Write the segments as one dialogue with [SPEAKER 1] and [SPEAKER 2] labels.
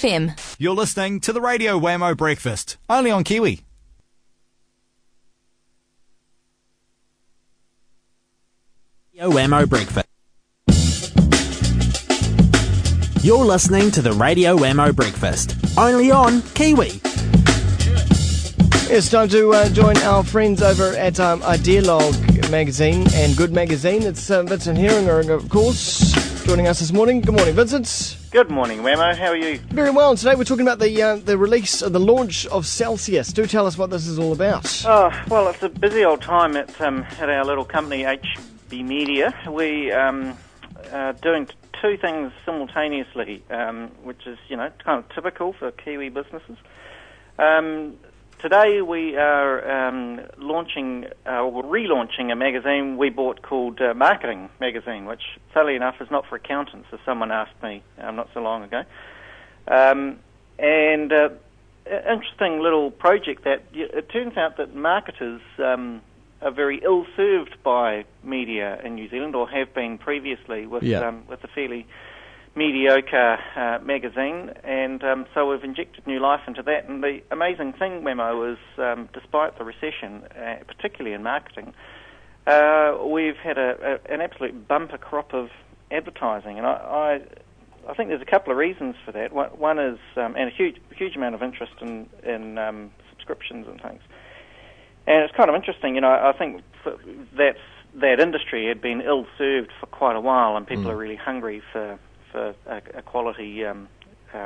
[SPEAKER 1] FM.
[SPEAKER 2] You're listening to the Radio Wammo Breakfast, only on Kiwi.
[SPEAKER 3] Radio Wammo Breakfast. You're listening to the Radio Wammo Breakfast, only on Kiwi.
[SPEAKER 4] It's time to join our friends over at Idealog magazine and Good Magazine. It's Vincent Heeringa, of course, joining us this morning. Good morning, Vincent.
[SPEAKER 5] Good morning, Wammo. How are you?
[SPEAKER 4] Very well. And today we're talking about the release, the launch of Celsius. Do tell us what this is all about.
[SPEAKER 5] Oh, well, it's a busy old time at our little company, HB Media. We are doing two things simultaneously, which is, kind of typical for Kiwi businesses. Today we are launching or relaunching a magazine we bought called Marketing Magazine, which, funnily enough, is not for accountants, as someone asked me not so long ago. Interesting little project that it turns out that marketers are very ill-served by media in New Zealand, or have been previously, with a fairly mediocre magazine, and so we've injected new life into that. And the amazing thing, Wammo, is despite the recession, particularly in marketing, we've had an absolute bumper crop of advertising, and I think there's a couple of reasons for that. One is and a huge amount of interest in subscriptions and things. And it's kind of interesting, I think that industry had been ill-served for quite a while, and people are really hungry for a quality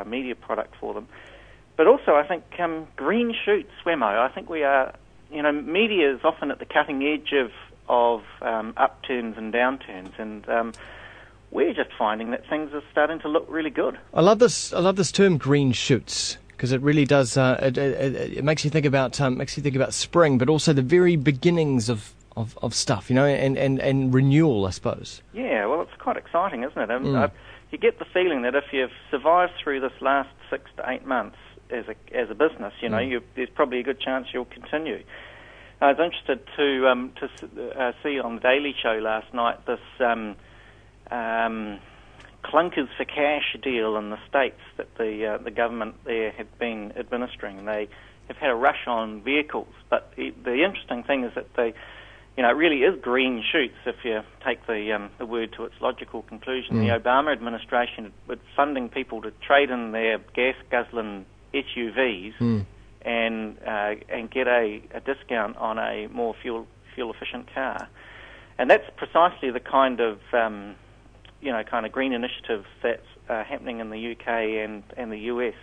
[SPEAKER 5] media product for them. But also, I think green shoots, Wammo. I think we are, media is often at the cutting edge of upturns and downturns, and we're just finding that things are starting to look really good.
[SPEAKER 4] I love this term, green shoots, because it really does. It makes you think about spring, but also the very beginnings of stuff, and renewal, I suppose.
[SPEAKER 5] Yeah, well, it's quite exciting, isn't it? You get the feeling that if you've survived through this last 6 to 8 months as a business, there's probably a good chance you'll continue. I was interested to see on the Daily Show last night this clunkers for cash deal in the States that the government there had been administering. They have had a rush on vehicles, but the interesting thing is that it really is green shoots if you take the word to its logical conclusion. The Obama administration was funding people to trade in their gas-guzzling SUVs and get a discount on a more fuel-efficient car. And that's precisely the kind of green initiatives that's happening in the UK and the US.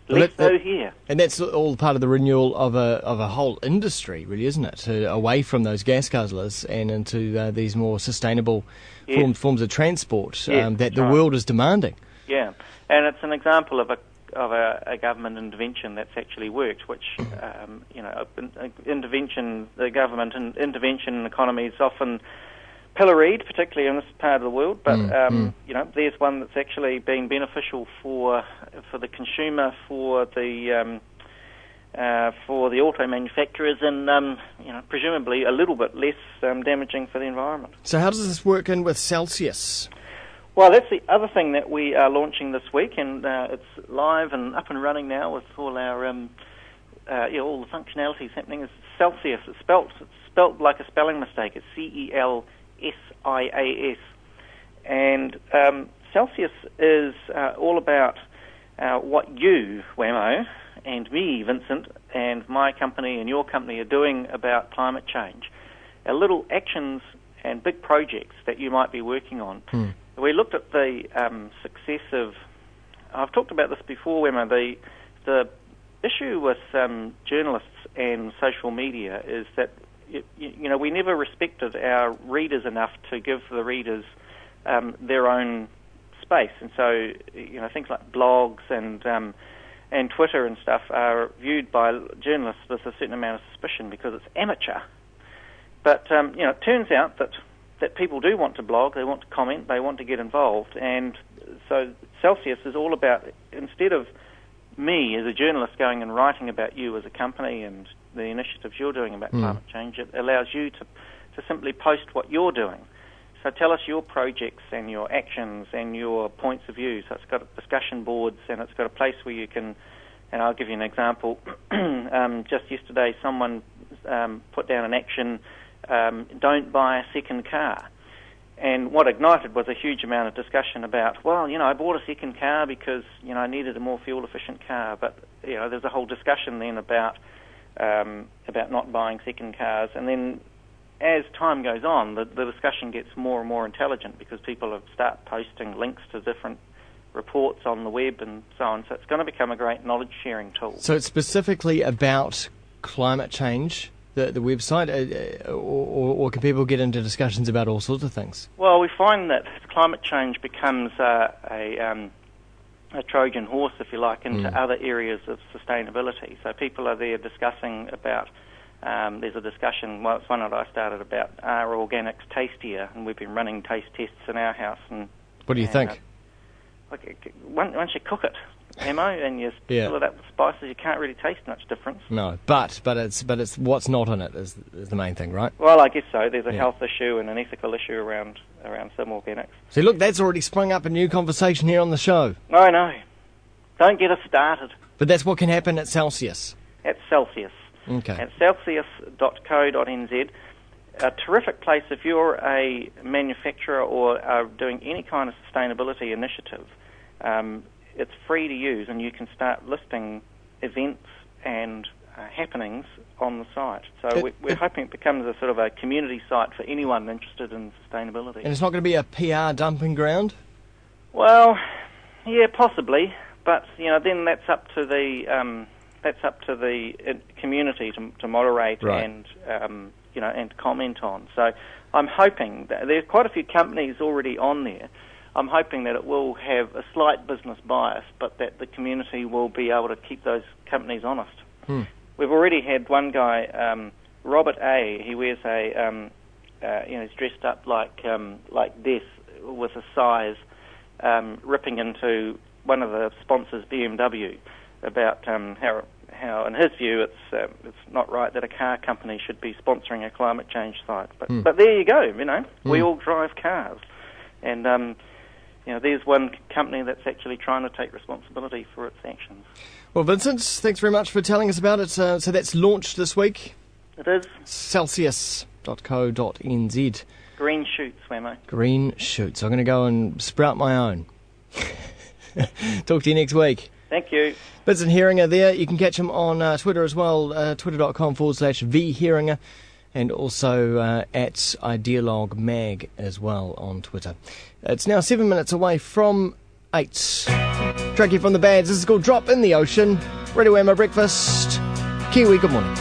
[SPEAKER 5] Here.
[SPEAKER 4] And that's all part of the renewal of a whole industry, really, isn't it? Away from those gas guzzlers and into these more sustainable forms of transport that the world is demanding.
[SPEAKER 5] Yeah, and it's an example of a government intervention that's actually worked, which the government intervention in economies often pilloried, particularly in this part of the world, but there's one that's actually been beneficial for the consumer, for the auto manufacturers, and presumably a little bit less damaging for the environment.
[SPEAKER 4] So how does this work in with Celsius?
[SPEAKER 5] Well, that's the other thing that we are launching this week, and it's live and up and running now with all our all the functionalities happening. Is Celsius. It's spelt like a spelling mistake. It's CELSIAS, and Celsius is all about what you, Wammo, and me, Vincent, and my company and your company are doing about climate change. Little actions and big projects that you might be working on. We looked at the success of... I've talked about this before, Wammo. The issue with journalists and social media is that we never respected our readers enough to give the readers their own space, and so things like blogs and Twitter and stuff are viewed by journalists with a certain amount of suspicion because it's amateur. But it turns out that people do want to blog, they want to comment, they want to get involved, and so Celsius is all about, instead of me as a journalist going and writing about you as a company and the initiatives you're doing about climate change, it allows you to simply post what you're doing. So tell us your projects and your actions and your points of view. So it's got discussion boards and it's got a place where you can, and I'll give you an example. Just yesterday someone put down an action, don't buy a second car. And what ignited was a huge amount of discussion about, well, I bought a second car because, I needed a more fuel-efficient car. But, there's a whole discussion then about not buying second cars. And then as time goes on, the discussion gets more and more intelligent because people start posting links to different reports on the web and so on. So it's going to become a great knowledge-sharing tool.
[SPEAKER 4] So it's specifically about climate change, the website, or can people get into discussions about all sorts of things?
[SPEAKER 5] Well, we find that climate change becomes a Trojan horse, if you like, into other areas of sustainability. So people are there discussing about, there's a discussion, well, it's one that I started about, are organics tastier? And we've been running taste tests in our house. And
[SPEAKER 4] what do you think?
[SPEAKER 5] Once you cook it, Ammo, and you fill it up with spices, you can't really taste much difference.
[SPEAKER 4] No, but it's what's not in it is the main thing, right?
[SPEAKER 5] Well, I guess so. There's a health issue and an ethical issue around some organics.
[SPEAKER 4] See, look, that's already sprung up a new conversation here on the show.
[SPEAKER 5] I know. Don't get us started.
[SPEAKER 4] But that's what can happen at Celsius.
[SPEAKER 5] At Celsius.
[SPEAKER 4] Okay.
[SPEAKER 5] At celsius.co.nz. A terrific place if you're a manufacturer or are doing any kind of sustainability initiative. It's free to use, and you can start listing events and happenings on the site. So we're hoping it becomes a sort of a community site for anyone interested in sustainability. And it's not going to be a PR dumping ground? Well, yeah, possibly, but then that's up to the community to moderate and and comment on. So I'm hoping that there's quite a few companies already on there. I'm hoping that it will have a slight business bias, but that the community will be able to keep those companies honest. We've already had one guy, Robert A. He wears he's dressed up like death with a size, ripping into one of the sponsors, BMW, about how in his view it's not right that a car company should be sponsoring a climate change site. But there you go. We all drive cars, and there's one company that's actually trying to take responsibility for its actions. Well, Vincent, thanks very much for telling us about it. So that's launched this week? It is. Celsius.co.nz. Green shoots, Wammo. Green shoots. I'm going to go and sprout my own. Talk to you next week. Thank you. Vincent Heeringa there. You can catch him on Twitter as well, twitter.com/VHeeringa. And also at Idealog Mag as well on Twitter. It's now 7 minutes away from 8. Track you from the bands. This is called Drop in the Ocean. Radio Wammo Breakfast. Kiwi, good morning.